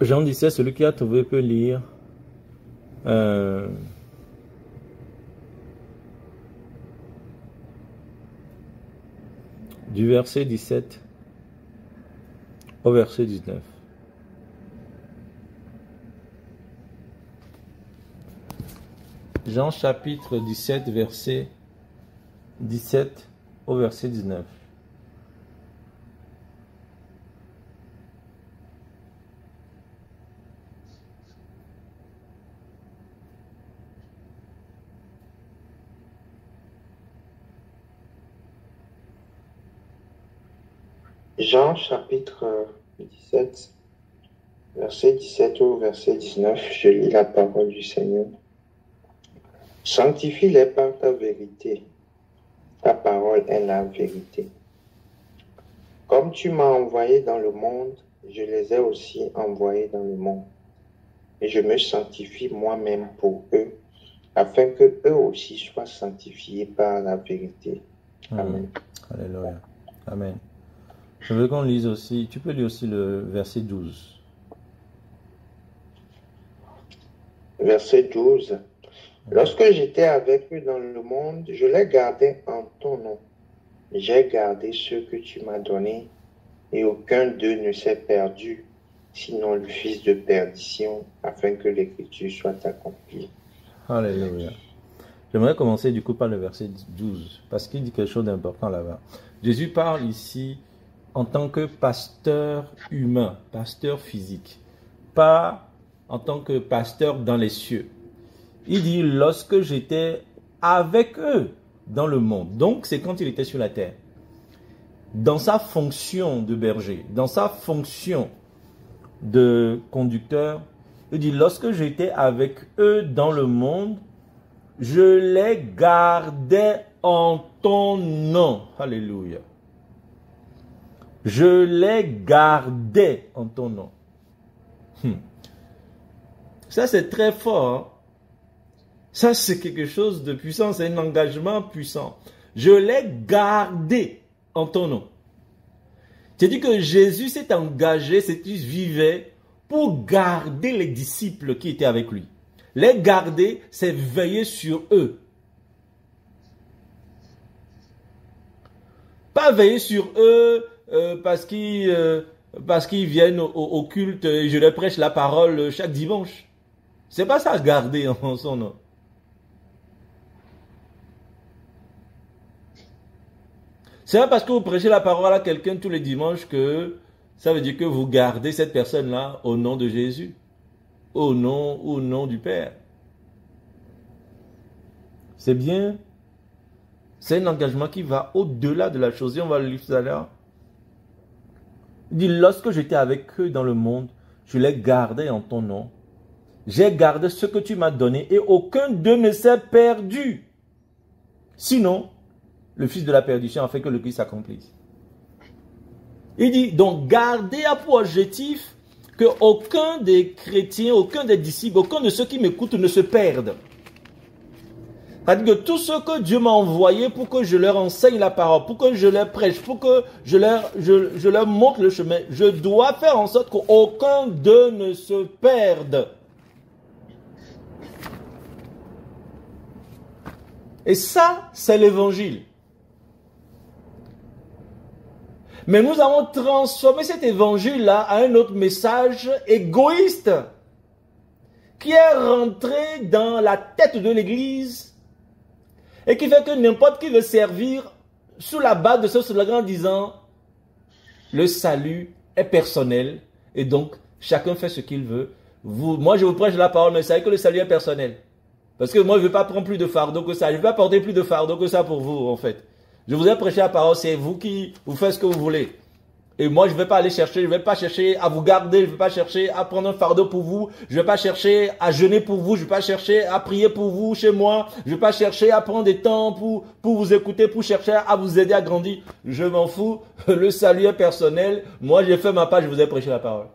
Jean 17, celui qui a trouvé peut lire. Du verset 17 au verset 19. Jean chapitre 17, verset 17 au verset 19. Jean chapitre 17, verset 17 au verset 19, je lis la parole du Seigneur. Sanctifie-les par ta vérité. Ta parole est la vérité. Comme tu m'as envoyé dans le monde, je les ai aussi envoyés dans le monde. Et je me sanctifie moi-même pour eux, afin que eux aussi soient sanctifiés par la vérité. Amen. Alléluia. Amen. Je veux qu'on lise aussi, tu peux lire aussi le verset 12. Verset 12. Lorsque j'étais avec eux dans le monde, je les gardais en ton nom. J'ai gardé ceux que tu m'as donnés, et aucun d'eux ne s'est perdu, sinon le fils de perdition, afin que l'écriture soit accomplie. Alléluia. J'aimerais commencer du coup par le verset 12, parce qu'il dit quelque chose d'important là-bas. Jésus parle ici en tant que pasteur humain, pasteur physique, pas en tant que pasteur dans les cieux. Il dit, lorsque j'étais avec eux dans le monde, donc c'est quand il était sur la terre, dans sa fonction de berger, dans sa fonction de conducteur, il dit, lorsque j'étais avec eux dans le monde, je les gardais en ton nom. Alléluia. Je les gardais en ton nom. Ça, c'est très fort. Hein? Ça, c'est quelque chose de puissant. C'est un engagement puissant. Je les gardais en ton nom. C'est-à-dire que Jésus s'est engagé, il vivait pour garder les disciples qui étaient avec lui. Les garder, c'est veiller sur eux. Pas veiller sur eux parce qu'ils viennent au culte et je leur prêche la parole chaque dimanche. C'est pas ça, garder en son nom. C'est pas parce que vous prêchez la parole à quelqu'un tous les dimanches que ça veut dire que vous gardez cette personne-là au nom de Jésus. Au nom du Père. C'est bien. C'est un engagement qui va au-delà de la chose. Et on va le lire tout à l'heure. Il dit, lorsque j'étais avec eux dans le monde, je les gardais en ton nom. J'ai gardé ce que tu m'as donné et aucun d'eux ne s'est perdu. Sinon, le fils de la perdition a fait que le Christ s'accomplisse. Il dit, donc, garder a pour objectif que aucun des chrétiens, aucun des disciples, aucun de ceux qui m'écoutent ne se perdent. C'est-à-dire que tous ceux que Dieu m'a envoyés pour que je leur enseigne la parole, pour que je leur prêche, pour que je leur montre le chemin, je dois faire en sorte qu'aucun d'eux ne se perde. Et ça, c'est l'évangile. Mais nous avons transformé cet évangile-là à un autre message égoïste qui est rentré dans la tête de l'Église et qui fait que n'importe qui veut servir sous la base de ce slogan en disant le salut est personnel et donc chacun fait ce qu'il veut. Moi je vous prêche la parole, mais vous savez que le salut est personnel. Parce que moi je ne veux pas prendre plus de fardeau que ça, je ne veux pas porter plus de fardeau que ça pour vous en fait. Je vous ai prêché la parole, c'est vous qui vous faites ce que vous voulez. Et moi, je ne vais pas aller chercher, je ne vais pas chercher à vous garder, je ne vais pas chercher à prendre un fardeau pour vous, je ne vais pas chercher à jeûner pour vous, je ne vais pas chercher à prier pour vous chez moi, je ne vais pas chercher à prendre des temps pour vous écouter, pour chercher à vous aider à grandir. Je m'en fous, le salut est personnel, moi j'ai fait ma part, je vous ai prêché la parole.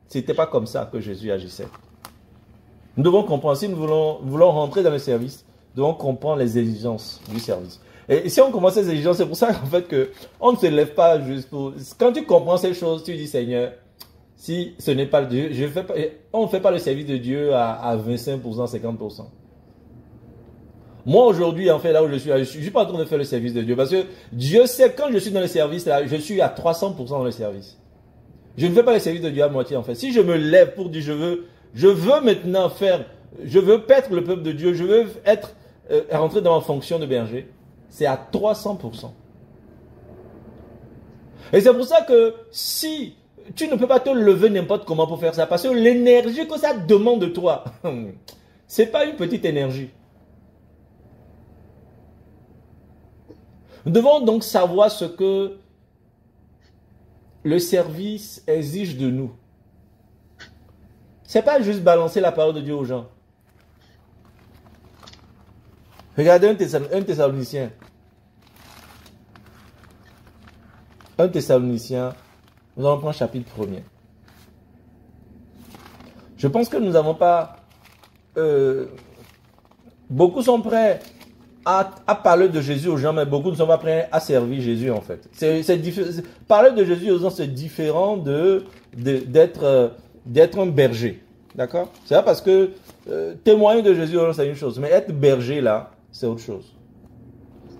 Ce n'était pas comme ça que Jésus agissait. Nous devons comprendre, si nous voulons rentrer dans le service, nous devons comprendre les exigences du service. Et si on commence ces exigences, c'est pour ça qu'en fait on ne se lève pas juste pour... Quand tu comprends ces choses, tu dis Seigneur, Si ce n'est pas Dieu, on ne fait pas le service de Dieu à 25%, 50%. Moi aujourd'hui, en fait, là où je suis pas en train de faire le service de Dieu. Parce que Dieu sait, quand je suis dans le service, là, je suis à 300% dans le service. Je ne fais pas le service de Dieu à moitié, en fait. Si je me lève pour dire, je veux maintenant faire, je veux paître le peuple de Dieu, je veux être, rentrer dans ma fonction de berger, c'est à 300%. Et c'est pour ça que si tu ne peux pas te lever n'importe comment pour faire ça, parce que l'énergie que ça demande de toi, c'est pas une petite énergie. Nous devons donc savoir ce que le service exige de nous. C'est pas juste balancer la parole de Dieu aux gens. Regardez un Thessalonicien. Un Thessaloniciens, nous allons prendre chapitre 1er. Je pense que nous n'avons pas... beaucoup sont prêts à parler de Jésus aux gens, mais beaucoup ne sont pas prêts à servir Jésus en fait. Parler de Jésus aux gens, c'est différent d'être un berger. D'accord? C'est pas parce que témoigner de Jésus aux gens, c'est une chose, mais être berger là, c'est autre chose.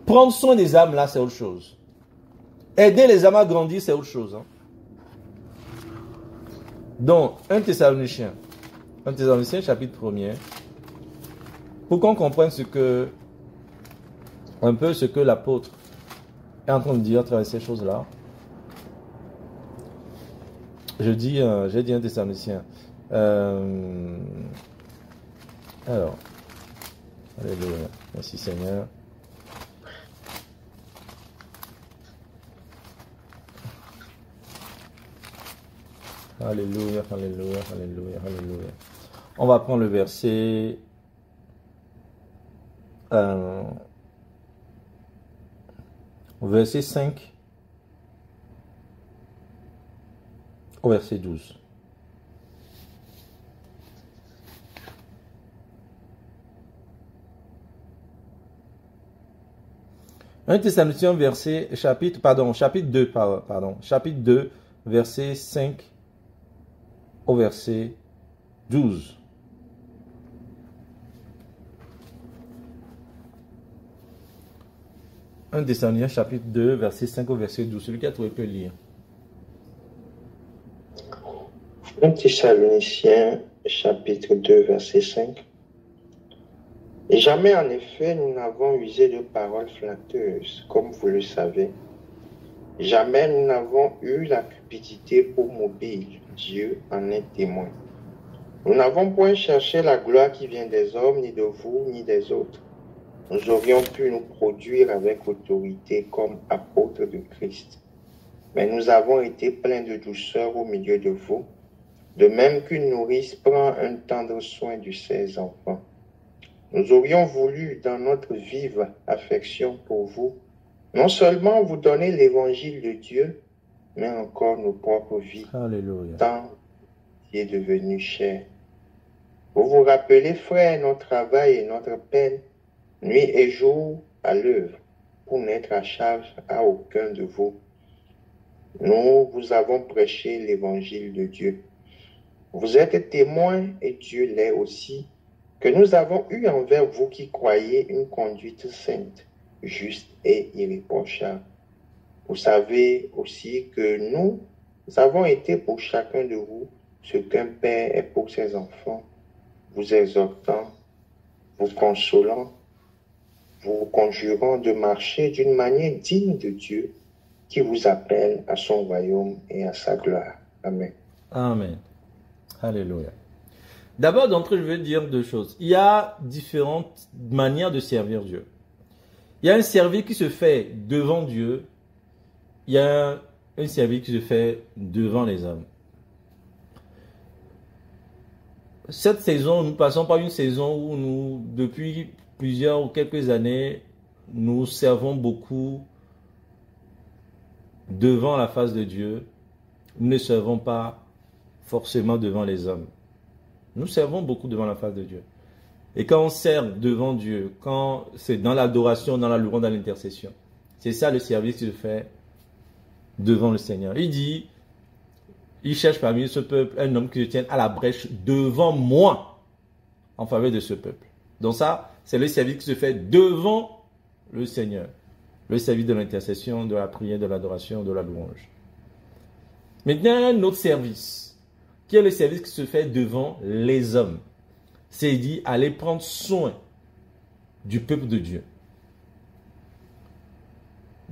Prendre soin des âmes là, c'est autre chose. Aider les âmes à grandir, c'est autre chose. Hein? Donc, 1 Thessaloniciens chapitre 1er, pour qu'on comprenne un peu ce que l'apôtre est en train de dire à travers ces choses-là. J'ai dit 1 Thessaloniciens. Alors, alléluia, merci Seigneur. Alléluia, alléluia, alléluia, alléluia. On va prendre le verset verset 5 au verset 12. Un Thessaloniciens chapitre 2, verset 5 au verset 12. Un Thessaloniciens chapitre 2, verset 5 au verset 12. Celui qui a trouvé peut lire. Un Thessaloniciens chapitre 2, verset 5. Et jamais en effet nous n'avons usé de paroles flatteuses, comme vous le savez. Jamais nous n'avons eu la cupidité pour mobile. Dieu en est témoin. Nous n'avons point cherché la gloire qui vient des hommes, ni de vous, ni des autres. Nous aurions pu nous produire avec autorité comme apôtres de Christ. Mais nous avons été pleins de douceur au milieu de vous, de même qu'une nourrice prend un tendre soin de ses enfants. Nous aurions voulu, dans notre vive affection pour vous, non seulement vous donner l'évangile de Dieu, mais encore nos propres vies. Alléluia. Tant qui est devenu cher. Vous vous rappelez, frères, notre travail et notre peine, nuit et jour à l'œuvre, pour n'être à charge à aucun de vous. Nous vous avons prêché l'évangile de Dieu. Vous êtes témoins, et Dieu l'est aussi, que nous avons eu envers vous qui croyez une conduite sainte, juste et irréprochable. Vous savez aussi que nous avons été pour chacun de vous ce qu'un père est pour ses enfants, vous exhortant, vous consolant, vous conjurant de marcher d'une manière digne de Dieu qui vous appelle à son royaume et à sa gloire. Amen. Amen. Alléluia. D'abord, d'entrée, je vais dire deux choses. Il y a différentes manières de servir Dieu. Il y a un service qui se fait devant Dieu. Il y a un service qui se fait devant les hommes. Cette saison, nous passons par une saison où nous, depuis plusieurs ou quelques années, nous servons beaucoup devant la face de Dieu. Nous ne servons pas forcément devant les hommes. Nous servons beaucoup devant la face de Dieu. Et quand on sert devant Dieu, quand c'est dans l'adoration, dans la louange, dans l'intercession, c'est ça le service qu'il fait devant le Seigneur. Il il cherche parmi ce peuple un homme qui se tienne à la brèche devant moi en faveur de ce peuple. Donc ça, c'est le service qui se fait devant le Seigneur. Le service de l'intercession, de la prière, de l'adoration, de la louange. Maintenant, il y a un autre service, qui est le service qui se fait devant les hommes. C'est dit, aller prendre soin du peuple de Dieu.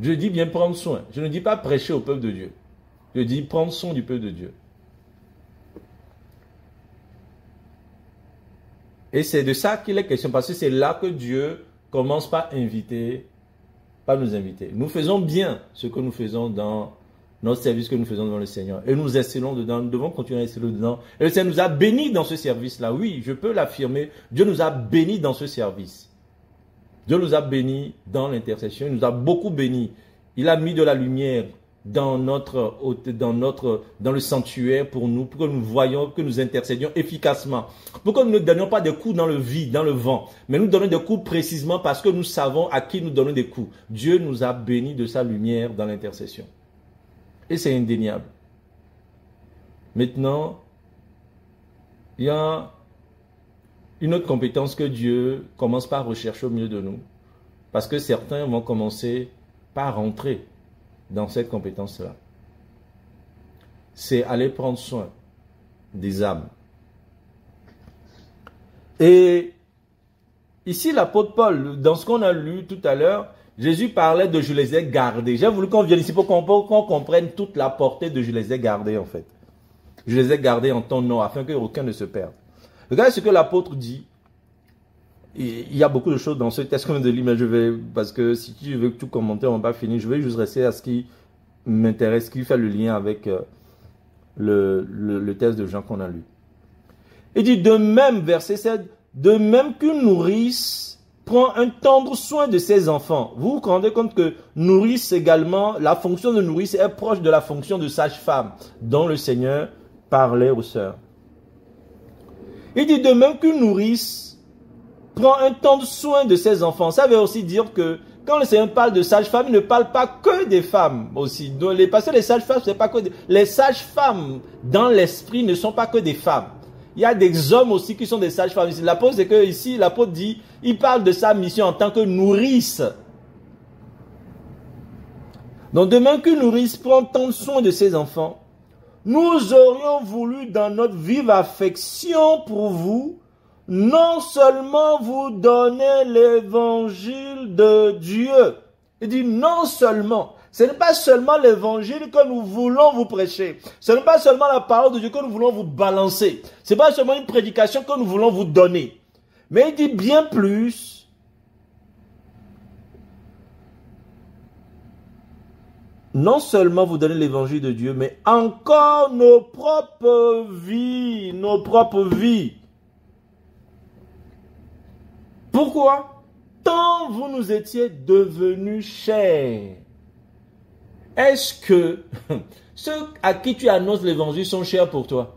Je dis bien prendre soin. Je ne dis pas prêcher au peuple de Dieu. Je dis prendre soin du peuple de Dieu. Et c'est de ça qu'il est question, parce que c'est là que Dieu commence par inviter, par nous inviter. Nous faisons bien ce que nous faisons dans notre service que nous faisons devant le Seigneur. Et nous excellons dedans, nous devons continuer à exceller dedans. Et le Seigneur nous a bénis dans ce service-là. Oui, je peux l'affirmer. Dieu nous a bénis dans ce service. Dieu nous a bénis dans l'intercession. Il nous a beaucoup bénis. Il a mis de la lumière dans le sanctuaire pour nous, pour que nous voyions, que nous intercédions efficacement. Pour que nous ne donnions pas des coups dans le vide, dans le vent, mais nous donnons des coups précisément parce que nous savons à qui nous donnons des coups. Dieu nous a bénis de sa lumière dans l'intercession. Et c'est indéniable. Maintenant, il y a une autre compétence que Dieu commence par rechercher au milieu de nous. Parce que certains vont commencer par rentrer dans cette compétence-là. C'est aller prendre soin des âmes. Et ici, l'apôtre Paul, dans ce qu'on a lu tout à l'heure, Jésus parlait de « je les ai gardés ». J'ai voulu qu'on vienne ici pour qu'on comprenne toute la portée de « je les ai gardés » en fait. Je les ai gardés en ton nom afin qu'aucun ne se perde. Regardez ce que l'apôtre dit. Il y a beaucoup de choses dans ce texte qu'on vient de lire, mais je vais, parce que si tu veux tout commenter, on va pas finir. Je vais juste rester à ce qui m'intéresse, qui fait le lien avec le texte de Jean qu'on a lu. Il dit de même, verset 7, de même qu'une nourrice prend un tendre soin de ses enfants. Vous vous rendez compte que nourrice également, la fonction de nourrice est proche de la fonction de sage-femme, dont le Seigneur parlait aux sœurs. Il dit de même qu'une nourrice prend un tendre soin de ses enfants. Ça veut aussi dire que quand le Seigneur parle de sage-femme, il ne parle pas que des femmes aussi. Parce que les sages-femmes, c'est pas que les sages-femmes dans l'esprit ne sont pas que des femmes. Il y a des hommes aussi qui sont des sages-femmes. L'apôtre, c'est que ici, l'apôtre dit, il parle de sa mission en tant que nourrice. Donc, de même qu'une nourrice prend tant soin de ses enfants, nous aurions voulu, dans notre vive affection pour vous, non seulement vous donner l'évangile de Dieu. Il dit non seulement. Ce n'est pas seulement l'évangile que nous voulons vous prêcher. Ce n'est pas seulement la parole de Dieu que nous voulons vous balancer. Ce n'est pas seulement une prédication que nous voulons vous donner. Mais il dit bien plus. Non seulement vous donner l'évangile de Dieu, mais encore nos propres vies. Nos propres vies. Pourquoi? Tant vous nous étiez devenus chers. Est-ce que ceux à qui tu annonces l'évangile sont chers pour toi?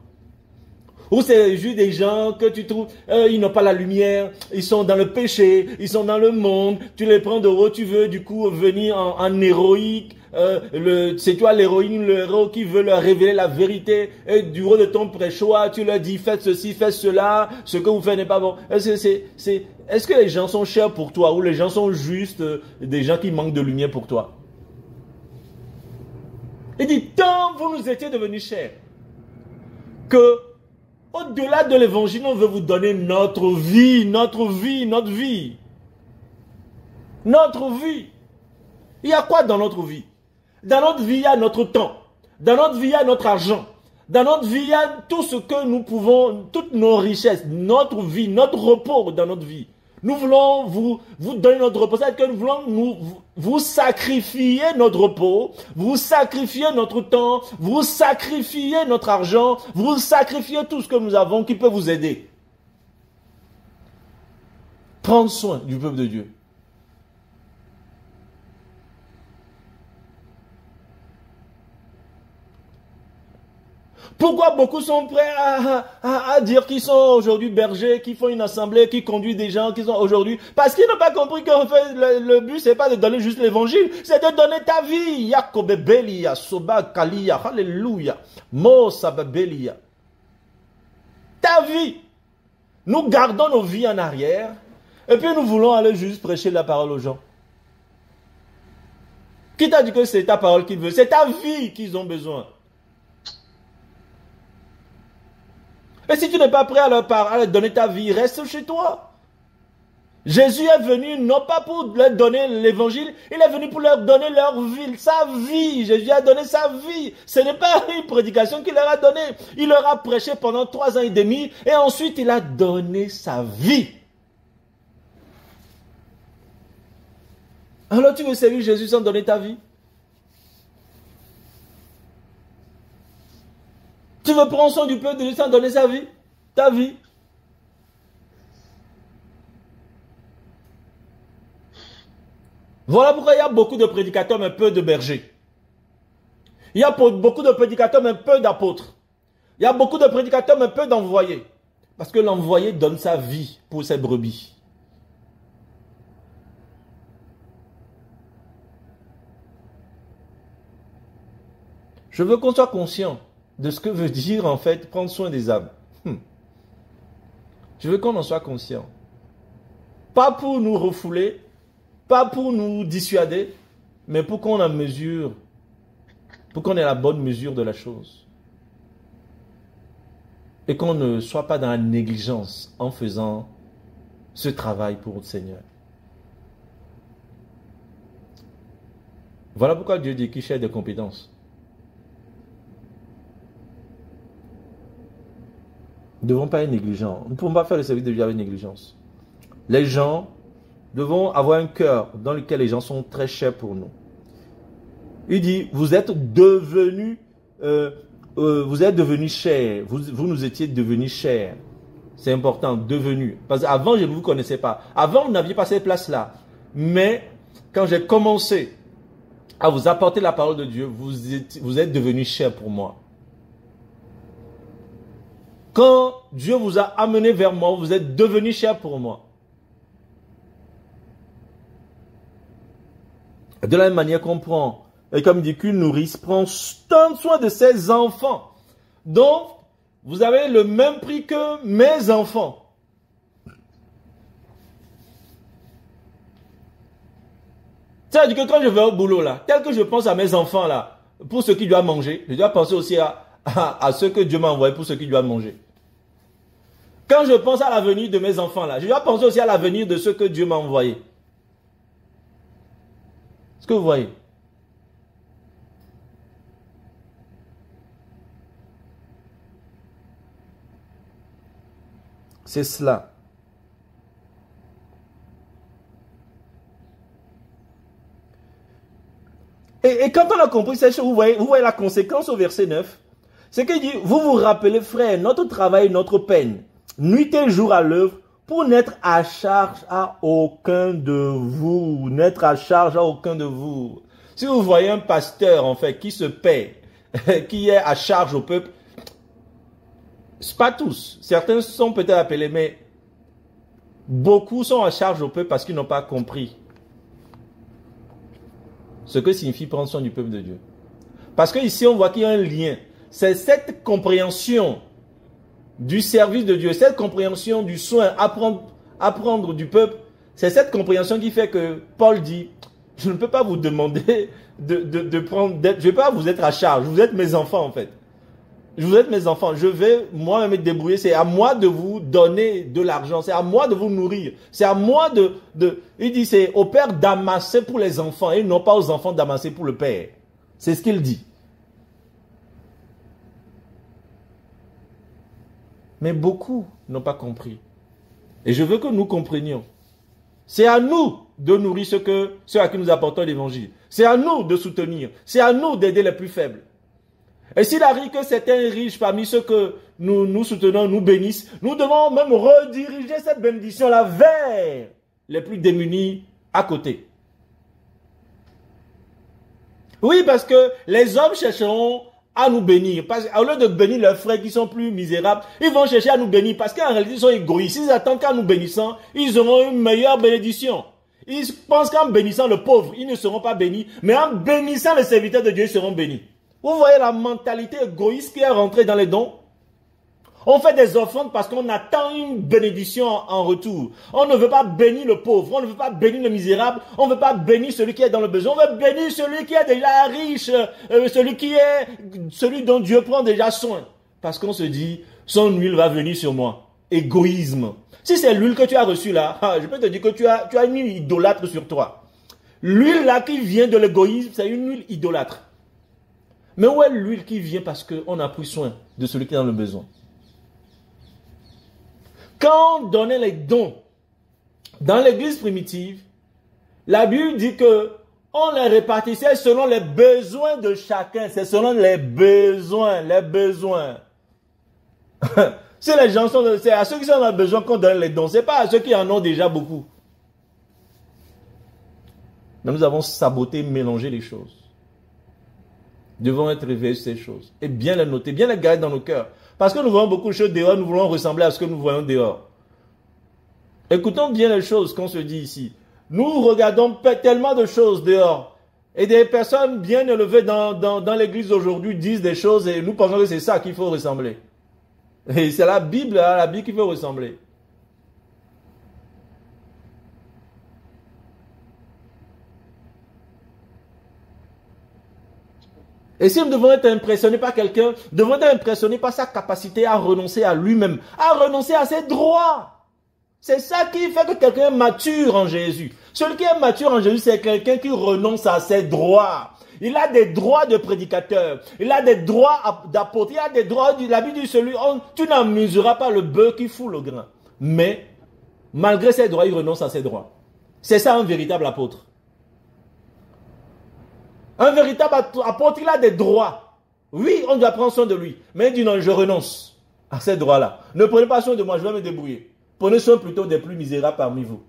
Ou c'est juste des gens que tu trouves, ils n'ont pas la lumière, ils sont dans le péché, ils sont dans le monde, tu les prends de haut, tu veux du coup venir en héroïque, c'est toi l'héroïne, le héros qui veut leur révéler la vérité, et du haut de ton prêchoir, tu leur dis faites ceci, faites cela, ce que vous faites n'est pas bon. Est-ce que les gens sont chers pour toi ou les gens sont juste des gens qui manquent de lumière pour toi? Il dit, tant vous nous étiez devenus chers, que au-delà de l'évangile, on veut vous donner notre vie, notre vie, notre vie. Notre vie. Il y a quoi dans notre vie? Dans notre vie, il y a notre temps. Dans notre vie, il y a notre argent. Dans notre vie, il y a tout ce que nous pouvons, toutes nos richesses, notre vie, notre repos dans notre vie. Nous voulons vous donner notre repos. C'est-à-dire que nous voulons vous sacrifier notre repos, vous sacrifier notre temps, vous sacrifier notre argent, vous sacrifier tout ce que nous avons qui peut vous aider. Prendre soin du peuple de Dieu. Pourquoi beaucoup sont prêts à dire qu'ils sont aujourd'hui bergers, qu'ils font une assemblée, qu'ils conduisent des gens, qu'ils sont aujourd'hui... Parce qu'ils n'ont pas compris qu'en fait, le but, c'est pas de donner juste l'évangile, c'est de donner ta vie. Yakobe Belia, Soba Kalia, Alléluia. Mosa Belia. Ta vie. Nous gardons nos vies en arrière, et puis nous voulons aller juste prêcher la parole aux gens. Qui t'a dit que c'est ta parole qu'ils veulent? C'est ta vie qu'ils ont besoin. Et si tu n'es pas prêt à leur donner ta vie, reste chez toi. Jésus est venu non pas pour leur donner l'évangile, il est venu pour leur donner leur vie, sa vie. Jésus a donné sa vie. Ce n'est pas une prédication qu'il leur a donnée. Il leur a prêché pendant 3 ans et demi et ensuite il a donné sa vie. Alors tu veux servir Jésus sans donner ta vie? Tu veux prendre soin du peuple de Dieu sans donner sa vie? Ta vie? Voilà pourquoi il y a beaucoup de prédicateurs mais peu de bergers. Il y a beaucoup de prédicateurs mais peu d'apôtres. Il y a beaucoup de prédicateurs mais peu d'envoyés. Parce que l'envoyé donne sa vie pour ses brebis. Je veux qu'on soit conscient de ce que veut dire en fait prendre soin des âmes. Je veux qu'on en soit conscient. Pas pour nous refouler, pas pour nous dissuader, mais pour qu'on en mesure, pour qu'on ait la bonne mesure de la chose. Et qu'on ne soit pas dans la négligence en faisant ce travail pour le Seigneur. Voilà pourquoi Dieu dit qu'il cherche des compétences. Nous ne devons pas être négligents. Nous ne pouvons pas faire le service de Dieu avec négligence. Les gens devons avoir un cœur dans lequel les gens sont très chers pour nous. Il dit, vous êtes devenus chers. Vous nous étiez devenus chers. C'est important, devenus. Parce qu'avant, je ne vous connaissais pas. Avant, vous n'aviez pas cette place-là. Mais quand j'ai commencé à vous apporter la parole de Dieu, vous êtes devenus chers pour moi. Quand Dieu vous a amené vers moi, vous êtes devenus chers pour moi. De la même manière qu'on prend, et comme dit qu'une nourrice prend tant soin de ses enfants. Donc, vous avez le même prix que mes enfants. C'est-à-dire que quand je vais au boulot là, tel que je pense à mes enfants là, pour ceux qui doivent manger, je dois penser aussi à ceux que Dieu m'a envoyés pour ceux qui doivent manger. Quand je pense à l'avenir de mes enfants là, je dois penser aussi à l'avenir de ceux que Dieu m'a envoyés. Est-ce que vous voyez? C'est cela. Et quand on a compris cette chose, vous voyez la conséquence au verset 9. C'est qu'il dit, vous vous rappelez, frères, notre travail, notre peine, nuit et jour à l'œuvre, pour n'être à charge à aucun de vous. N'être à charge à aucun de vous. Si vous voyez un pasteur, en fait, qui se paie, qui est à charge au peuple, c'est pas tous. Certains sont peut-être appelés, mais beaucoup sont à charge au peuple parce qu'ils n'ont pas compris ce que signifie prendre soin du peuple de Dieu. Parce qu'ici, on voit qu'il y a un lien. C'est cette compréhension du service de Dieu, cette compréhension du soin à prendre du peuple, c'est cette compréhension qui fait que Paul dit, je ne peux pas vous demander de prendre, je ne vais pas vous être à charge, vous êtes mes enfants en fait. Vous êtes mes enfants, je vais moi-même me débrouiller, c'est à moi de vous donner de l'argent, c'est à moi de vous nourrir, c'est à moi il dit c'est au père d'amasser pour les enfants et non pas aux enfants d'amasser pour le père. C'est ce qu'il dit. Mais beaucoup n'ont pas compris. Et je veux que nous comprenions. C'est à nous de nourrir ceux à qui nous apportons l'évangile. C'est à nous de soutenir. C'est à nous d'aider les plus faibles. Et s'il arrive que certains riches parmi ceux que nous soutenons nous bénissent, nous devons même rediriger cette bénédiction-là vers les plus démunis à côté. Oui, parce que les hommes chercheront à nous bénir. Au lieu de bénir leurs frères qui sont plus misérables, ils vont chercher à nous bénir parce qu'en réalité, ils sont égoïstes. Ils attendent qu'en nous bénissant, ils auront une meilleure bénédiction. Ils pensent qu'en bénissant le pauvre, ils ne seront pas bénis. Mais en bénissant les serviteurs de Dieu, ils seront bénis. Vous voyez la mentalité égoïste qui est rentrée dans les dons? On fait des offrandes parce qu'on attend une bénédiction en retour. On ne veut pas bénir le pauvre, on ne veut pas bénir le misérable, on ne veut pas bénir celui qui est dans le besoin. On veut bénir celui qui est déjà riche, celui dont Dieu prend déjà soin. Parce qu'on se dit, son huile va venir sur moi. Égoïsme. Si c'est l'huile que tu as reçue là, je peux te dire que tu as une huile idolâtre sur toi. L'huile là qui vient de l'égoïsme, c'est une huile idolâtre. Mais où est l'huile qui vient parce qu'on a pris soin de celui qui est dans le besoin? Quand on donnait les dons dans l'église primitive, la Bible dit que on les répartissait selon les besoins de chacun. C'est selon les besoins, Si les gens sont, c'est à ceux qui en ont besoin qu'on donne les dons. C'est pas à ceux qui en ont déjà beaucoup. Mais nous avons saboté, mélangé les choses. Nous devons être réveillés sur ces choses. Et bien les noter, bien les garder dans nos cœurs. Parce que nous voyons beaucoup de choses dehors, nous voulons ressembler à ce que nous voyons dehors. Écoutons bien les choses qu'on se dit ici. Nous regardons tellement de choses dehors. Et des personnes bien élevées dans l'église aujourd'hui disent des choses et nous pensons que c'est ça qu'il faut ressembler. Et c'est la Bible qu'il faut ressembler. Et si nous devons être impressionnés par quelqu'un, nous devons être impressionnés par sa capacité à renoncer à lui-même, à renoncer à ses droits. C'est ça qui fait que quelqu'un est mature en Jésus. Celui qui est mature en Jésus, c'est quelqu'un qui renonce à ses droits. Il a des droits de prédicateur, il a des droits d'apôtre, il a des droits, la Bible dit celui, tu n'en mesureras pas le bœuf qui fout le grain. Mais, malgré ses droits, il renonce à ses droits. C'est ça un véritable apôtre. Un véritable apôtre, il a des droits. Oui, on doit prendre soin de lui. Mais il dit non, je renonce à ces droits-là. Ne prenez pas soin de moi, je vais me débrouiller. Prenez soin plutôt des plus misérables parmi vous.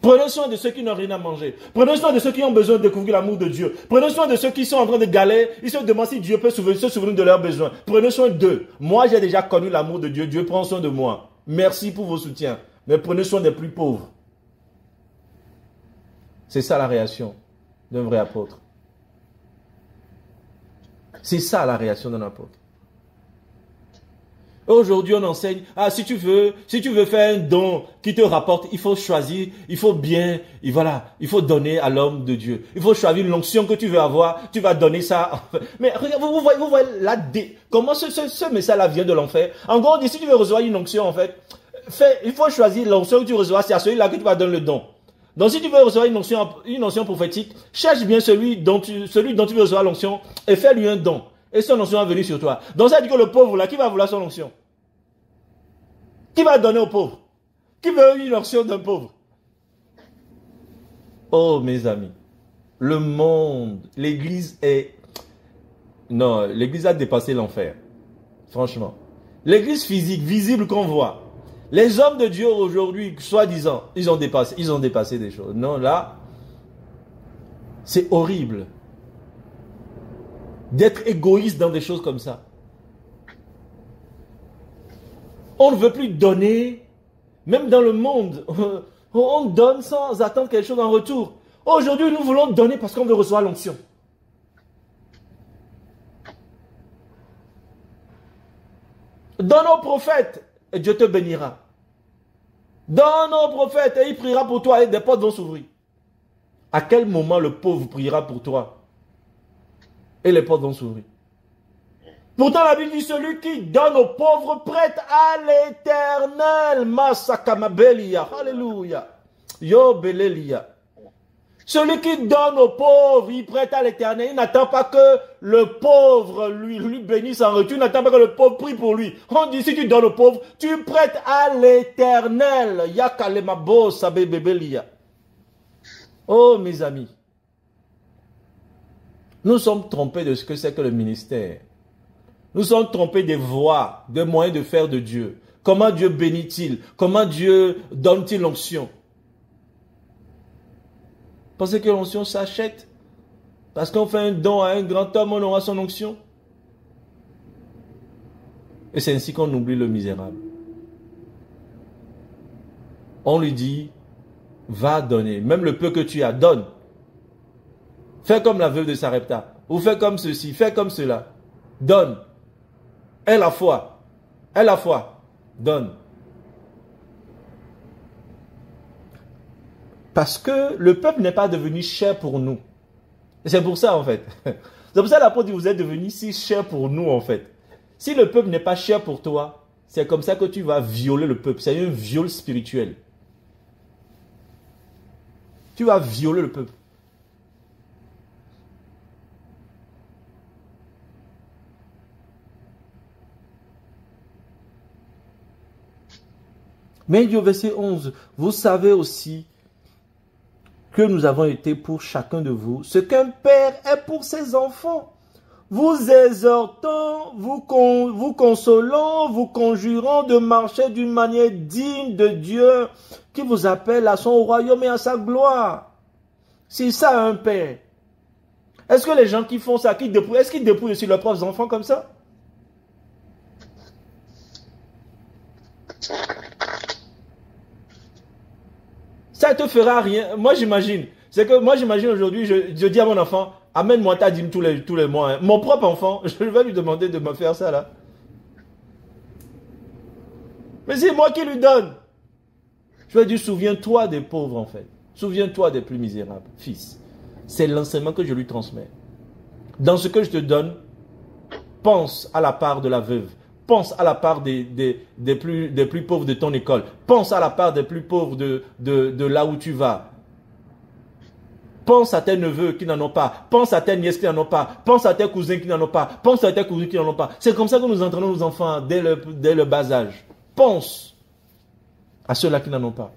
Prenez soin de ceux qui n'ont rien à manger. Prenez soin de ceux qui ont besoin de découvrir l'amour de Dieu. Prenez soin de ceux qui sont en train de galérer. Ils se demandent si Dieu peut se souvenir de leurs besoins. Prenez soin d'eux. Moi, j'ai déjà connu l'amour de Dieu. Dieu prend soin de moi. Merci pour vos soutiens. Mais prenez soin des plus pauvres. C'est ça la réaction d'un vrai apôtre. C'est ça la réaction d'un apôtre. Aujourd'hui, on enseigne, si tu veux faire un don qui te rapporte, il faut choisir, il faut bien, et voilà, il faut donner à l'homme de Dieu. Il faut choisir l'onction que tu veux avoir, tu vas donner ça. Mais regarde, vous voyez là, comment ce message-là vient de l'enfer. En gros, on dit, si tu veux recevoir une onction, en fait, il faut choisir l'onction que tu recevras, c'est à celui-là que tu vas donner le don. Donc, si tu veux recevoir une onction prophétique, cherche bien celui dont tu veux recevoir l'onction et fais-lui un don. Et son onction va venir sur toi. Donc ça dit que le pauvre là, qui va vouloir son onction? Qui va donner au pauvre? Qui veut une onction d'un pauvre? Oh mes amis, le monde, l'église est... Non, l'église a dépassé l'enfer. Franchement. L'église physique, visible qu'on voit. Les hommes de Dieu aujourd'hui, soi-disant, ils ont dépassé des choses. Non, là, c'est horrible d'être égoïste dans des choses comme ça. On ne veut plus donner, même dans le monde, on donne sans attendre quelque chose en retour. Aujourd'hui, nous voulons donner parce qu'on veut recevoir l'onction. Donne au prophète et Dieu te bénira. Donne au prophète et il priera pour toi et des portes vont s'ouvrir. À quel moment le pauvre priera pour toi et les portes vont s'ouvrir? Pourtant la Bible dit celui qui donne aux pauvres prête à l'éternel. Masakamabelia. Alléluia. Yobelelia. Celui qui donne aux pauvres, il prête à l'éternel. Il n'attend pas que le pauvre lui bénisse en retour. Il n'attend pas que le pauvre prie pour lui. On dit si tu donnes aux pauvres, tu prêtes à l'éternel. Yakalemabo sabebebelia. Oh mes amis. Nous sommes trompés de ce que c'est que le ministère. Nous sommes trompés des voies, des moyens de faire de Dieu. Comment Dieu bénit-il? Comment Dieu donne-t-il l'onction? Pensez que l'onction s'achète? Parce qu'on fait un don à un grand homme, on aura son onction. Et c'est ainsi qu'on oublie le misérable. On lui dit, va donner. Même le peu que tu as, donne. Fais comme la veuve de Sarepta. Ou fais comme ceci, fais comme cela. Donne. Aie la foi. Aie la foi. Donne. Parce que le peuple n'est pas devenu cher pour nous. C'est pour ça en fait. C'est pour ça que l'apôtre dit, vous êtes devenu si cher pour nous en fait. Si le peuple n'est pas cher pour toi, c'est comme ça que tu vas violer le peuple. C'est un viol spirituel. Tu vas violer le peuple. Mais il dit au verset 11, vous savez aussi que nous avons été pour chacun de vous ce qu'un père est pour ses enfants. Vous exhortant, vous consolant, vous conjurant de marcher d'une manière digne de Dieu qui vous appelle à son royaume et à sa gloire. C'est ça un père. Est-ce que les gens qui font ça, est-ce qu'ils dépouillent sur leurs propres enfants comme ça? Ça ne te fera rien. Moi j'imagine. C'est que moi j'imagine aujourd'hui, je dis à mon enfant, amène-moi ta dîme tous les mois. Hein. Mon propre enfant, je vais lui demander de me faire ça là. Mais c'est moi qui lui donne. Je vais dire, souviens-toi des pauvres en fait. Souviens-toi des plus misérables, fils. C'est l'enseignement que je lui transmets. Dans ce que je te donne, pense à la part de la veuve. Pense à la part des plus pauvres de ton école. Pense à la part des plus pauvres de là où tu vas. Pense à tes neveux qui n'en ont pas. Pense à tes nièces qui n'en ont pas. Pense à tes cousins qui n'en ont pas. Pense à tes cousins qui n'en ont pas. C'est comme ça que nous entraînons nos enfants dès le bas âge. Pense à ceux-là qui n'en ont pas.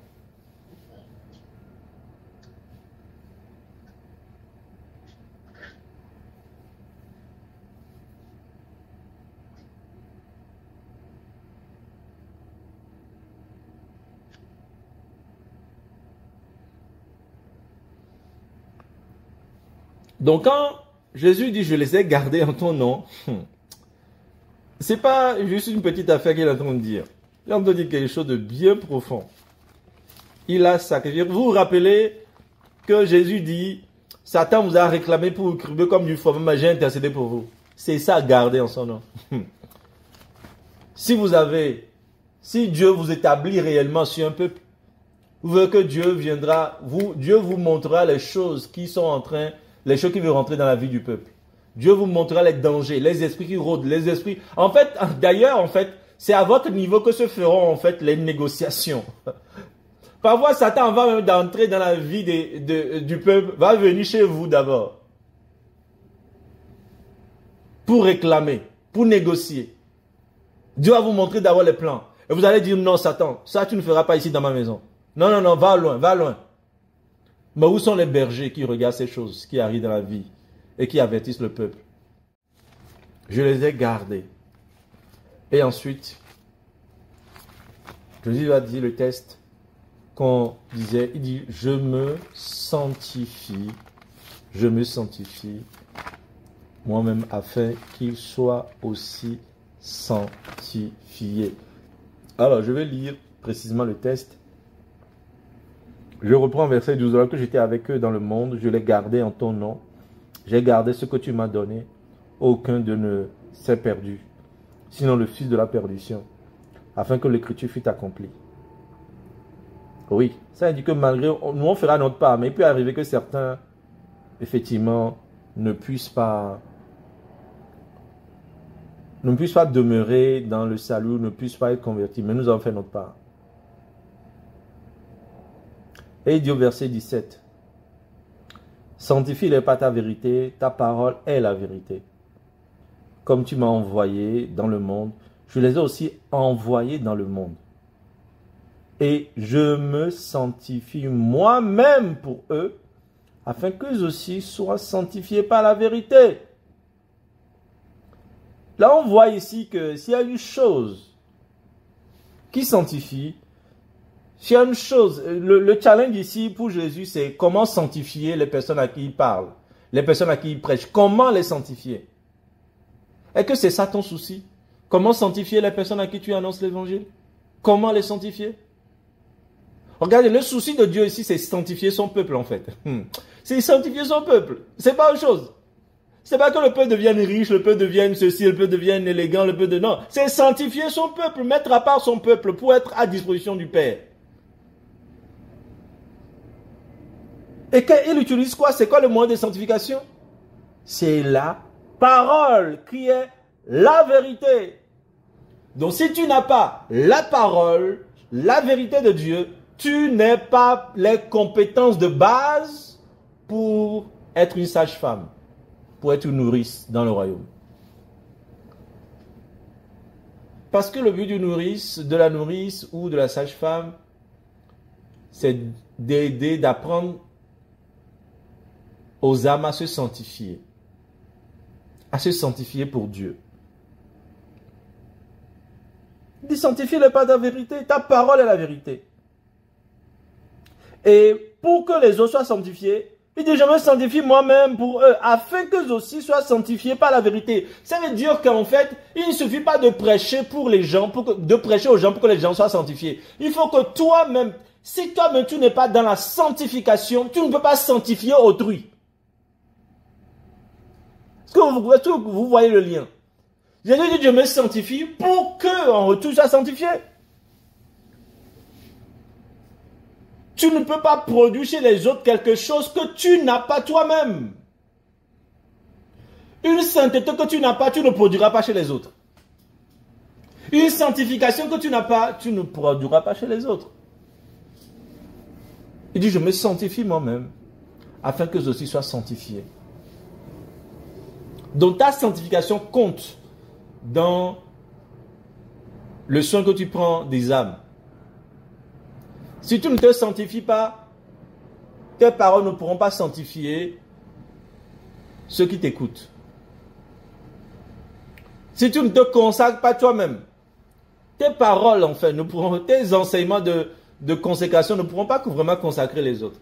Donc quand Jésus dit, je les ai gardés en ton nom, c'est pas juste une petite affaire qu'il est en train de dire. Il est en train de dire quelque chose de bien profond. Il a sacrifié. Vous vous rappelez que Jésus dit, Satan vous a réclamé pour vous crier comme du froment, mais j'ai intercédé pour vous. C'est ça, garder en son nom. Si Dieu vous établit réellement sur un peuple, vous voyez que Dieu viendra, Dieu vous montrera les choses qui sont en train, les choses qui vont rentrer dans la vie du peuple. Dieu vous montrera les dangers, les esprits qui rôdent, les esprits. En fait, d'ailleurs, c'est à votre niveau que se feront en fait les négociations. Parfois, Satan va même d'entrer dans la vie du peuple, va venir chez vous d'abord. Pour réclamer, pour négocier. Dieu va vous montrer d'abord les plans. Et vous allez dire, non Satan, ça tu ne feras pas ici dans ma maison. Non, non, non, va loin, va loin. Mais où sont les bergers qui regardent ces choses qui arrivent dans la vie et qui avertissent le peuple? Je les ai gardés. Et ensuite, Jésus a dit le texte qu'on disait, il dit, je me sanctifie moi-même afin qu'il soit aussi sanctifié. Alors, je vais lire précisément le texte. Je reprends verset 12. Alors que j'étais avec eux dans le monde, je les gardais en ton nom. J'ai gardé ce que tu m'as donné. Aucun d'eux ne s'est perdu, sinon le fils de la perdition, afin que l'écriture fût accomplie. Oui, ça indique que malgré, nous on fera notre part, mais il peut arriver que certains, effectivement, ne puissent pas demeurer dans le salut, ne puissent pas être convertis, mais nous avons fait notre part. Et il dit au verset 17, sanctifie-les par ta vérité, ta parole est la vérité. Comme tu m'as envoyé dans le monde, je les ai aussi envoyés dans le monde. Et je me sanctifie moi-même pour eux, afin qu'eux aussi soient sanctifiés par la vérité. Là, on voit ici que s'il y a une chose qui sanctifie, s'il y a une chose, le challenge ici pour Jésus, c'est comment sanctifier les personnes à qui il parle. les personnes à qui il prêche, comment les sanctifier? Est-ce que c'est ça ton souci? Comment sanctifier les personnes à qui tu annonces l'évangile? Comment les sanctifier? Regardez, le souci de Dieu ici, c'est sanctifier son peuple en fait. C'est sanctifier son peuple. C'est pas autre chose. C'est pas que le peuple devienne riche, le peuple devienne ceci, le peuple devienne élégant, le peuple de... Non, c'est sanctifier son peuple, mettre à part son peuple pour être à disposition du Père. Et qu'il utilise quoi? C'est quoi le moyen de sanctification? C'est la parole qui est la vérité. Donc si tu n'as pas la parole, la vérité de Dieu, tu n'as pas les compétences de base pour être une sage-femme, pour être une nourrice dans le royaume. Parce que le but du nourrice, de la nourrice ou de la sage-femme, c'est d'aider, d'apprendre aux âmes à se sanctifier pour Dieu. Il dit sanctifie-le par ta vérité, ta parole est la vérité. Et pour que les autres soient sanctifiés, il dit je me sanctifie moi-même pour eux, afin qu'eux aussi soient sanctifiés par la vérité. Ça veut dire qu'en fait, il ne suffit pas de prêcher pour les gens, de prêcher aux gens pour que les gens soient sanctifiés. Il faut que toi-même, si toi-même tu n'es pas dans la sanctification, tu ne peux pas sanctifier autrui. Est-ce que vous voyez le lien? Jésus dit, je me sanctifie pour que, en retour, sois sanctifié. Tu ne peux pas produire chez les autres quelque chose que tu n'as pas toi-même. Une sainteté que tu n'as pas, tu ne produiras pas chez les autres. Une sanctification que tu n'as pas, tu ne produiras pas chez les autres. Il dit, je me sanctifie moi-même, afin que ceux-ci soient sanctifiés. Donc ta sanctification compte dans le soin que tu prends des âmes. Si tu ne te sanctifies pas, tes paroles ne pourront pas sanctifier ceux qui t'écoutent. Si tu ne te consacres pas toi-même, tes paroles, en fait, tes enseignements de consécration ne pourront pas vraiment consacrer les autres.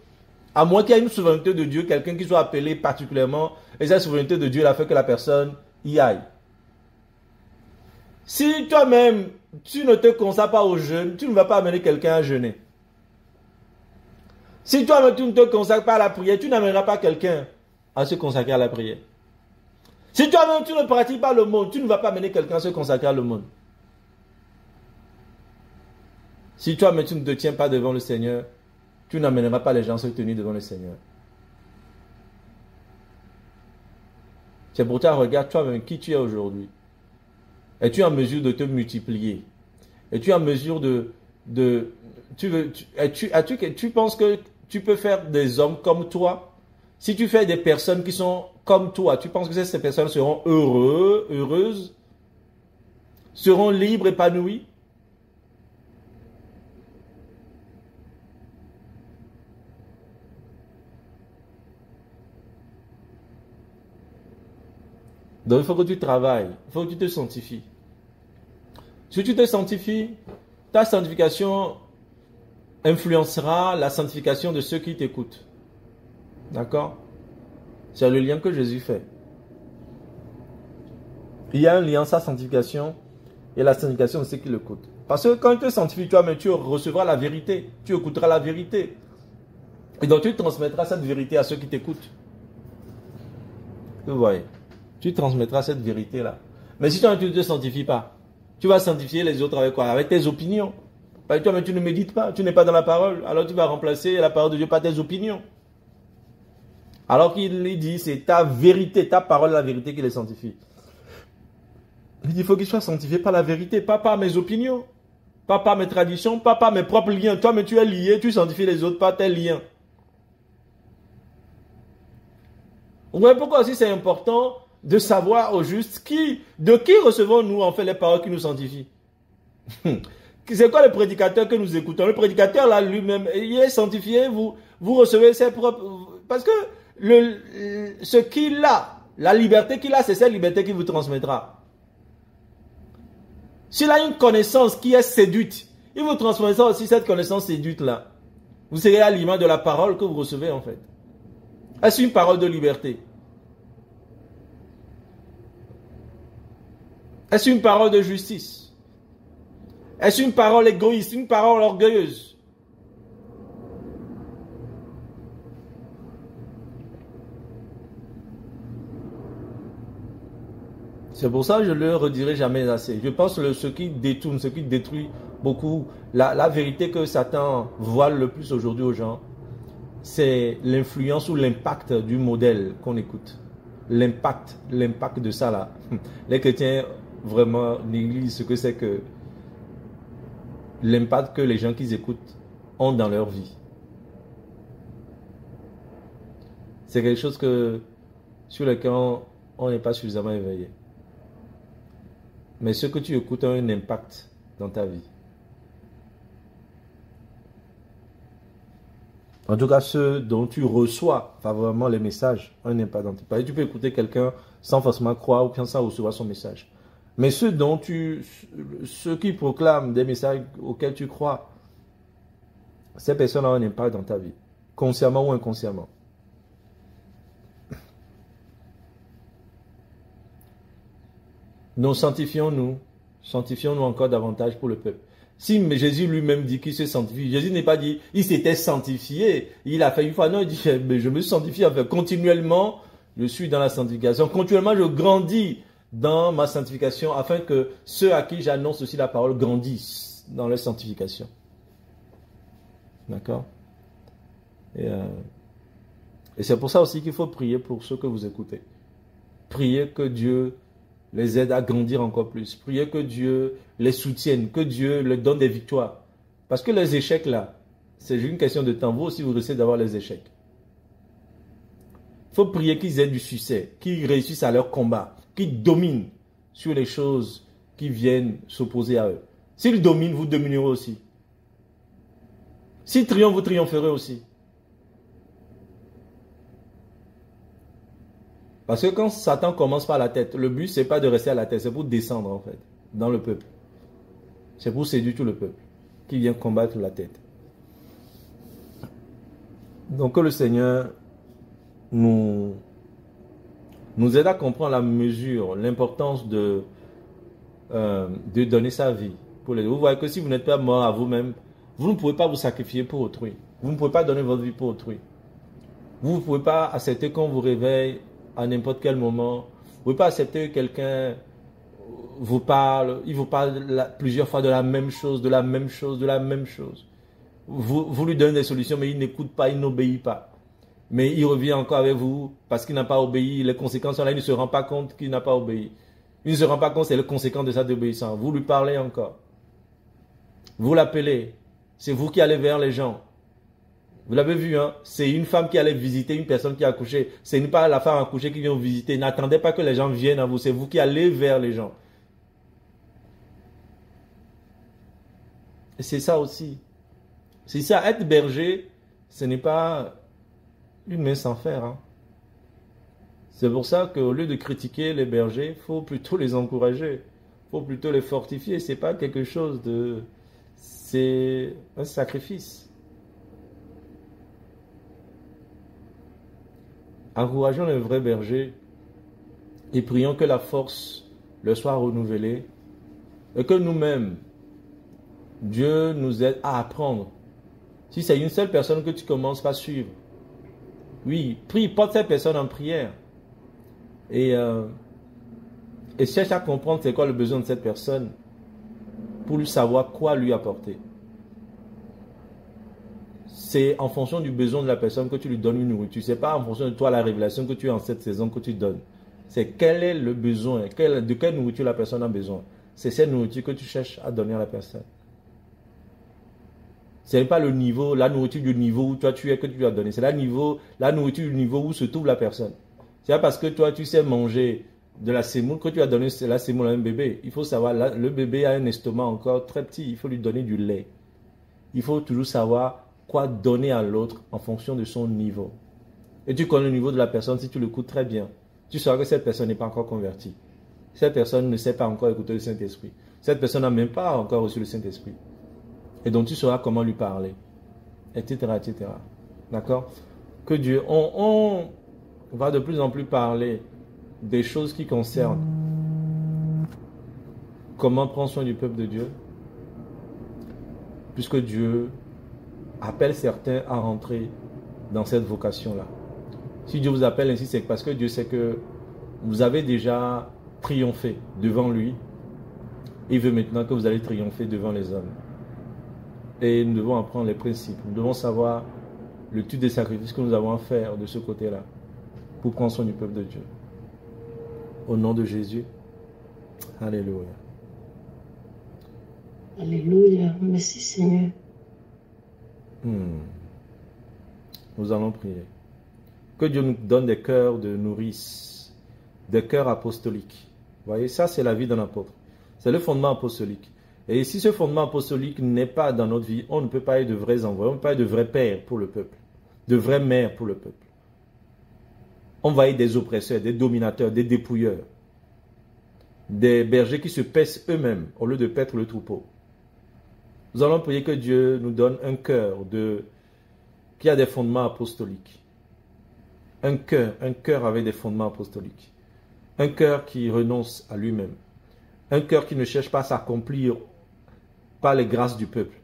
À moins qu'il y ait une souveraineté de Dieu, quelqu'un qui soit appelé particulièrement, et cette souveraineté de Dieu a fait que la personne y aille. Si toi-même, tu ne te consacres pas au jeûne, tu ne vas pas amener quelqu'un à jeûner. Si toi-même, tu ne te consacres pas à la prière, tu n'amèneras pas quelqu'un à se consacrer à la prière. Si toi-même, tu ne pratiques pas le monde, tu ne vas pas amener quelqu'un à se consacrer à le monde. Si toi-même, tu ne te tiens pas devant le Seigneur, tu n'amèneras pas les gens à se tenir devant le Seigneur. C'est pour toi, regarde toi-même qui tu es aujourd'hui. Es-tu en mesure de te multiplier? Es-tu en mesure tu penses que tu peux faire des hommes comme toi? Si tu fais des personnes qui sont comme toi, tu penses que ces personnes seront heureuses, seront libres, épanouies? Donc il faut que tu travailles, il faut que tu te sanctifies. Si tu te sanctifies, ta sanctification influencera la sanctification de ceux qui t'écoutent. D'accord? C'est le lien que Jésus fait. Il y a un lien entre sa sanctification et la sanctification de ceux qui l'écoutent. Parce que quand tu te sanctifies toi-même, tu recevras la vérité, tu écouteras la vérité. Et donc tu transmettras cette vérité à ceux qui t'écoutent. Vous voyez? Tu transmettras cette vérité-là. Mais si toi, tu ne te sanctifies pas, tu vas sanctifier les autres avec quoi? Avec tes opinions. Parce que toi, mais tu ne médites pas, tu n'es pas dans la parole. Alors tu vas remplacer la parole de Dieu par tes opinions. Alors qu'il dit, c'est ta vérité, ta parole, la vérité qui les sanctifie. Il dit, il faut qu'ils soient sanctifiés par la vérité, pas par mes opinions, pas par mes traditions, pas par mes propres liens. Toi, mais tu es lié, tu sanctifies les autres par tes liens. Vous voyez pourquoi aussi c'est important de savoir au juste de qui recevons-nous en fait les paroles qui nous sanctifient. C'est quoi le prédicateur que nous écoutons? Le prédicateur là lui-même, il est sanctifié, vous recevez ses propres... Parce que ce qu'il a, la liberté qu'il a, c'est cette liberté qu'il vous transmettra. S'il a une connaissance qui est séduite, il vous transmettra aussi cette connaissance séduite là. Vous serez à l'image de la parole que vous recevez en fait. Est-ce une parole de liberté? Est-ce une parole de justice? Est-ce une parole égoïste, une parole orgueilleuse? C'est pour ça que je ne le redirai jamais assez. Je pense que ce qui détourne, ce qui détruit beaucoup, la vérité que Satan voile le plus aujourd'hui aux gens, c'est l'influence ou l'impact du modèle qu'on écoute. L'impact de ça là. Les chrétiens vraiment négligent ce que c'est que l'impact que les gens qu'ils écoutent ont dans leur vie. C'est quelque chose sur lequel on n'est pas suffisamment éveillé. Mais ce que tu écoutes a un impact dans ta vie. En tout cas, ceux dont tu reçois favorablement les messages ont un impact dans ta vie. Tu peux écouter quelqu'un sans forcément croire ou sans recevoir son message. Mais ceux qui proclament des messages auxquels tu crois, ces personnes ont un impact dans ta vie, consciemment ou inconsciemment. Nous sanctifions-nous encore davantage pour le peuple. Si Jésus lui-même dit qu'il se sanctifie, Jésus n'est pas dit, il s'était sanctifié, il a fait une fois, non, il dit, mais je me sanctifie, enfin, continuellement, je suis dans la sanctification, continuellement, je grandis dans ma sanctification, afin que ceux à qui j'annonce aussi la parole grandissent dans leur sanctification. D'accord? Et c'est pour ça aussi qu'il faut prier pour ceux que vous écoutez. Priez que Dieu les aide à grandir encore plus. Priez que Dieu les soutienne, que Dieu leur donne des victoires. Parce que les échecs là, c'est une question de temps. Vous aussi, vous risquez d'avoir les échecs. Il faut prier qu'ils aient du succès, qu'ils réussissent à leur combat, qu'ils dominent sur les choses qui viennent s'opposer à eux. S'ils dominent, vous dominerez aussi. S'ils triomphent, vous triompherez aussi. Parce que quand Satan commence par la tête, le but c'est pas de rester à la tête, c'est pour descendre en fait, dans le peuple. C'est pour séduire tout le peuple qui vient combattre la tête. Donc que le Seigneur nous aide à comprendre la mesure, l'importance de donner sa vie pour les autres. Vous voyez que si vous n'êtes pas mort à vous-même, vous ne pouvez pas vous sacrifier pour autrui. Vous ne pouvez pas donner votre vie pour autrui. Vous ne pouvez pas accepter qu'on vous réveille à n'importe quel moment. Vous ne pouvez pas accepter que quelqu'un vous parle, il vous parle plusieurs fois de la même chose, de la même chose, de la même chose. Vous lui donnez des solutions, mais il n'écoute pas, il n'obéit pas. Mais il revient encore avec vous parce qu'il n'a pas obéi. Les conséquences sont là, il ne se rend pas compte qu'il n'a pas obéi. Il ne se rend pas compte, c'est les conséquences de sa désobéissance. Vous lui parlez encore. Vous l'appelez. C'est vous qui allez vers les gens. Vous l'avez vu, hein? C'est une femme qui allait visiter une personne qui a accouché. Ce n'est pas la femme accouchée qui vient vous visiter. N'attendez pas que les gens viennent à vous. C'est vous qui allez vers les gens. Et c'est ça aussi. C'est ça, être berger, ce n'est pas une main sans fer. Hein? C'est pour ça qu'au lieu de critiquer les bergers, il faut plutôt les encourager. Il faut plutôt les fortifier. Ce n'est pas quelque chose de... C'est un sacrifice. Encourageons les vrais bergers et prions que la force leur soit renouvelée et que nous-mêmes, Dieu nous aide à apprendre. Si c'est une seule personne que tu commences par suivre, oui, prie, porte cette personne en prière et cherche à comprendre c'est quoi le besoin de cette personne pour lui savoir quoi lui apporter. C'est en fonction du besoin de la personne que tu lui donnes une nourriture. Ce n'est pas en fonction de toi la révélation que tu as en cette saison que tu donnes. C'est quel est le besoin, de quelle nourriture la personne a besoin. C'est cette nourriture que tu cherches à donner à la personne. Ce n'est pas le niveau, la nourriture du niveau où toi tu es que tu lui as donné. C'est la nourriture du niveau où se trouve la personne. C'est pas parce que toi tu sais manger de la semoule que tu as donné la semoule à un bébé. Il faut savoir, le bébé a un estomac encore très petit. Il faut lui donner du lait. Il faut toujours savoir quoi donner à l'autre en fonction de son niveau. Et tu connais le niveau de la personne si tu l'écoutes très bien. Tu sauras que cette personne n'est pas encore convertie. Cette personne ne sait pas encore écouter le Saint-Esprit. Cette personne n'a même pas encore reçu le Saint-Esprit. Et donc tu sauras comment lui parler. Etc. etc. D'accord? Que Dieu... On va de plus en plus parler des choses qui concernent Comment prendre soin du peuple de Dieu? Puisque Dieu appelle certains à rentrer dans cette vocation-là. Si Dieu vous appelle ainsi, c'est parce que Dieu sait que vous avez déjà triomphé devant lui. Il veut maintenant que vous allez triompher devant les hommes. Et nous devons apprendre les principes. Nous devons savoir le type de sacrifice que nous avons à faire de ce côté-là pour prendre soin du peuple de Dieu. Au nom de Jésus. Alléluia. Alléluia. Merci Seigneur. Nous allons prier. Que Dieu nous donne des cœurs de nourrice, des cœurs apostoliques. Vous voyez, ça c'est la vie d'un apôtre. C'est le fondement apostolique. Et si ce fondement apostolique n'est pas dans notre vie, on ne peut pas être de vrais envoyés, on ne peut pas être de vrais pères pour le peuple, de vrais mères pour le peuple. On va être des oppresseurs, des dominateurs, des dépouilleurs, des bergers qui se paissent eux-mêmes au lieu de paître le troupeau. Nous allons prier que Dieu nous donne un cœur qui a des fondements apostoliques. Un cœur avec des fondements apostoliques. Un cœur qui renonce à lui-même. Un cœur qui ne cherche pas à s'accomplir par les grâces du peuple,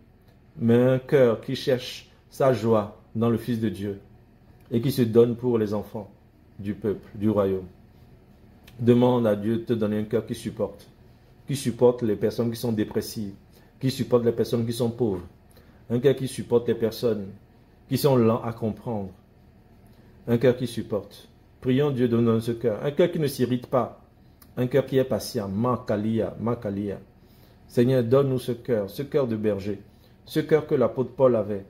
mais un cœur qui cherche sa joie dans le Fils de Dieu et qui se donne pour les enfants du peuple, du royaume. Demande à Dieu de te donner un cœur qui supporte les personnes qui sont dépressives, qui supporte les personnes qui sont pauvres, un cœur qui supporte les personnes qui sont lents à comprendre, un cœur qui supporte. Prions Dieu de nous donner ce cœur, un cœur qui ne s'irrite pas, un cœur qui est patient. Makalia, Makalia. Seigneur, donne-nous ce cœur de berger, ce cœur que l'apôtre Paul avait,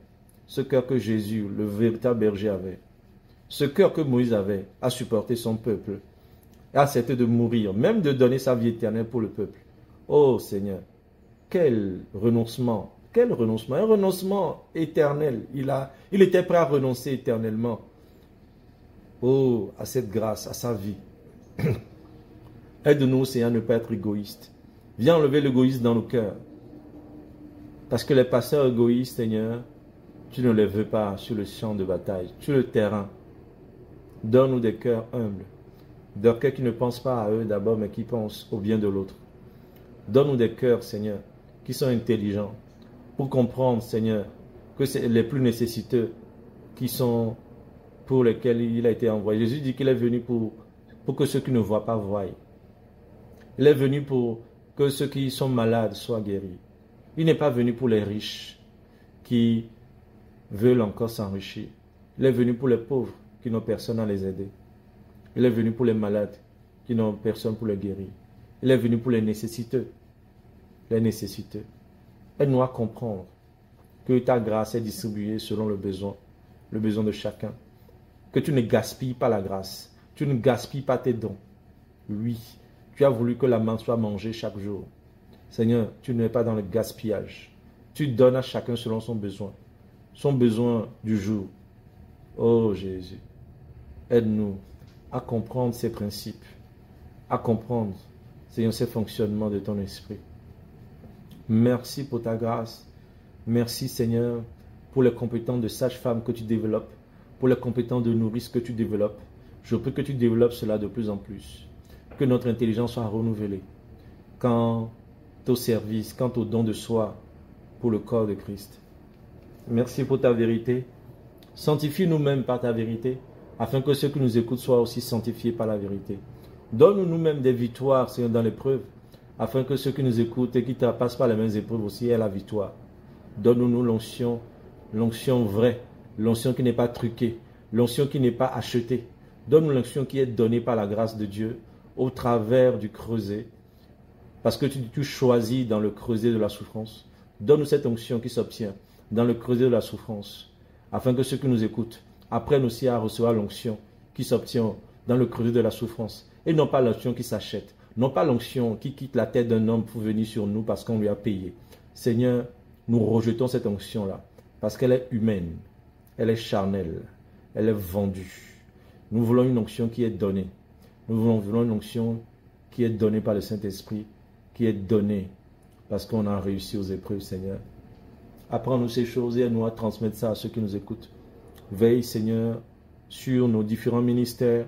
ce cœur que Jésus, le véritable berger, avait, ce cœur que Moïse avait à supporter son peuple, et à accepter de mourir, même de donner sa vie éternelle pour le peuple. Oh Seigneur, quel renoncement, un renoncement éternel. Il était prêt à renoncer éternellement. Oh, à cette grâce, à sa vie. Aide-nous, Seigneur, à ne pas être égoïste. Viens enlever l'égoïsme dans nos cœurs. Parce que les pasteurs égoïstes, Seigneur, tu ne les veux pas sur le champ de bataille, sur le terrain. Donne-nous des cœurs humbles, des cœurs qui ne pensent pas à eux d'abord, mais qui pensent au bien de l'autre. Donne-nous des cœurs, Seigneur, qui sont intelligents, pour comprendre, Seigneur, que c'est les plus nécessiteux qui sont pour lesquels il a été envoyé. Jésus dit qu'il est venu pour que ceux qui ne voient pas voient. Il est venu pour que ceux qui sont malades soient guéris. Il n'est pas venu pour les riches qui veulent encore s'enrichir. Il est venu pour les pauvres qui n'ont personne à les aider. Il est venu pour les malades qui n'ont personne pour les guérir. Il est venu pour les nécessiteux. Les nécessiteux. Aide-nous à comprendre que ta grâce est distribuée selon le besoin de chacun. Que tu ne gaspilles pas la grâce. Tu ne gaspilles pas tes dons. Oui, tu as voulu que la main soit mangée chaque jour. Seigneur, tu n'es pas dans le gaspillage. Tu donnes à chacun selon son besoin du jour. Oh Jésus, aide-nous à comprendre ces principes, à comprendre, Seigneur, ces fonctionnements de ton esprit. Merci pour ta grâce. Merci, Seigneur, pour les compétences de sage-femme que tu développes, pour les compétences de nourrice que tu développes. Je prie que tu développes cela de plus en plus. Que notre intelligence soit renouvelée. Quant au service, quant au don de soi pour le corps de Christ. Merci pour ta vérité. Sanctifie nous-mêmes par ta vérité, afin que ceux qui nous écoutent soient aussi sanctifiés par la vérité. Donne-nous nous-mêmes des victoires, Seigneur, dans l'épreuve, afin que ceux qui nous écoutent et qui ne passent pas les mêmes épreuves aussi aient la victoire. Donne-nous l'onction vraie, l'onction qui n'est pas truquée, l'onction qui n'est pas achetée. Donne-nous l'onction qui est donnée par la grâce de Dieu au travers du creuset, parce que tu choisis dans le creuset de la souffrance. Donne-nous cette onction qui s'obtient dans le creuset de la souffrance, afin que ceux qui nous écoutent apprennent aussi à recevoir l'onction qui s'obtient dans le creuset de la souffrance, et non pas l'onction qui s'achète, non pas l'onction qui quitte la tête d'un homme pour venir sur nous parce qu'on lui a payé. Seigneur, nous rejetons cette onction-là, parce qu'elle est humaine, elle est charnelle, elle est vendue. Nous voulons une onction qui est donnée. Nous voulons une onction qui est donnée par le Saint-Esprit, qui est donnée parce qu'on a réussi aux épreuves, Seigneur. Apprends-nous ces choses et aide-nous à transmettre ça à ceux qui nous écoutent. Veille, Seigneur, sur nos différents ministères.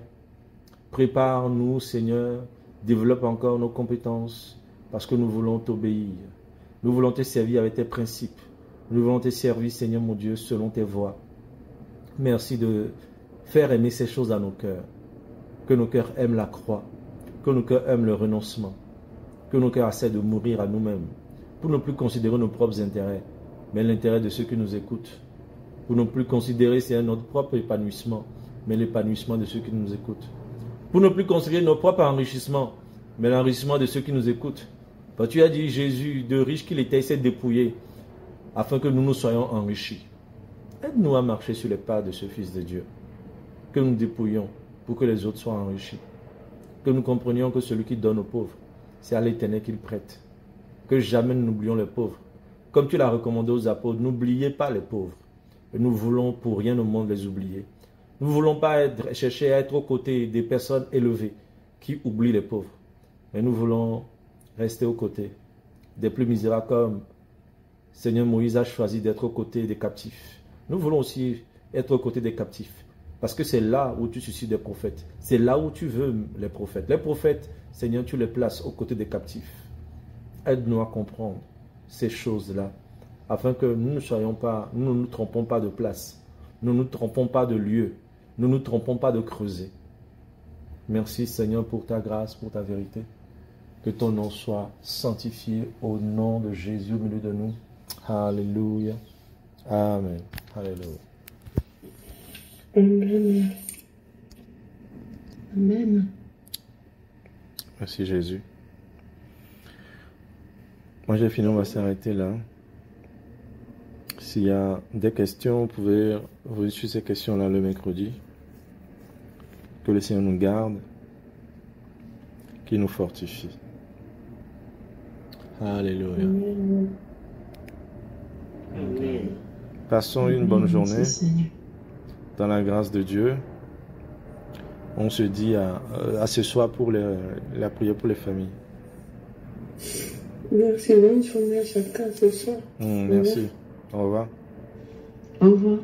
Prépare-nous, Seigneur. Développe encore nos compétences. parce que nous voulons t'obéir. Nous voulons te servir avec tes principes. Nous voulons te servir, Seigneur mon Dieu, selon tes voies. Merci de faire aimer ces choses à nos cœurs. Que nos cœurs aiment la croix. Que nos cœurs aiment le renoncement. Que nos cœurs essaient de mourir à nous-mêmes. Pour ne plus considérer nos propres intérêts, mais l'intérêt de ceux qui nous écoutent. Pour ne plus considérer c'est notre propre épanouissement, mais l'épanouissement de ceux qui nous écoutent. Pour ne plus considérer nos propres enrichissements, mais l'enrichissement de ceux qui nous écoutent. Parce que tu as dit, Jésus, de riche qu'il était, il s'est dépouillé, afin que nous nous soyons enrichis. Aide-nous à marcher sur les pas de ce Fils de Dieu. Que nous dépouillions pour que les autres soient enrichis. Que nous comprenions que celui qui donne aux pauvres, c'est à l'Éternel qu'il prête. Que jamais nous n'oublions les pauvres. Comme tu l'as recommandé aux apôtres, n'oubliez pas les pauvres. Et nous voulons pour rien au monde les oublier. Nous ne voulons pas chercher à être aux côtés des personnes élevées qui oublient les pauvres. Mais nous voulons rester aux côtés des plus misérables comme Seigneur Moïse a choisi d'être aux côtés des captifs. Nous voulons aussi être aux côtés des captifs. Parce que c'est là où tu suscites des prophètes. C'est là où tu veux les prophètes. Les prophètes, Seigneur, tu les places aux côtés des captifs. Aide-nous à comprendre ces choses-là, afin que nous ne nous trompons pas de place, nous ne nous trompons pas de lieu, nous ne nous trompons pas de creuset. Merci Seigneur pour ta grâce, pour ta vérité. Que ton nom soit sanctifié au nom de Jésus au milieu de nous. Alléluia. Amen. Alléluia. Amen. Amen. Merci Jésus. Moi j'ai fini, on va s'arrêter là. S'il y a des questions, vous pouvez revenir sur ces questions-là le mercredi. Que le Seigneur nous garde, qu'il nous fortifie. Alléluia. Amen. Okay. Passons une bonne journée dans la grâce de Dieu. On se dit à ce soir pour la prière pour les familles. Merci, bonne journée à chacun ce soir. Merci. Au revoir. Au revoir.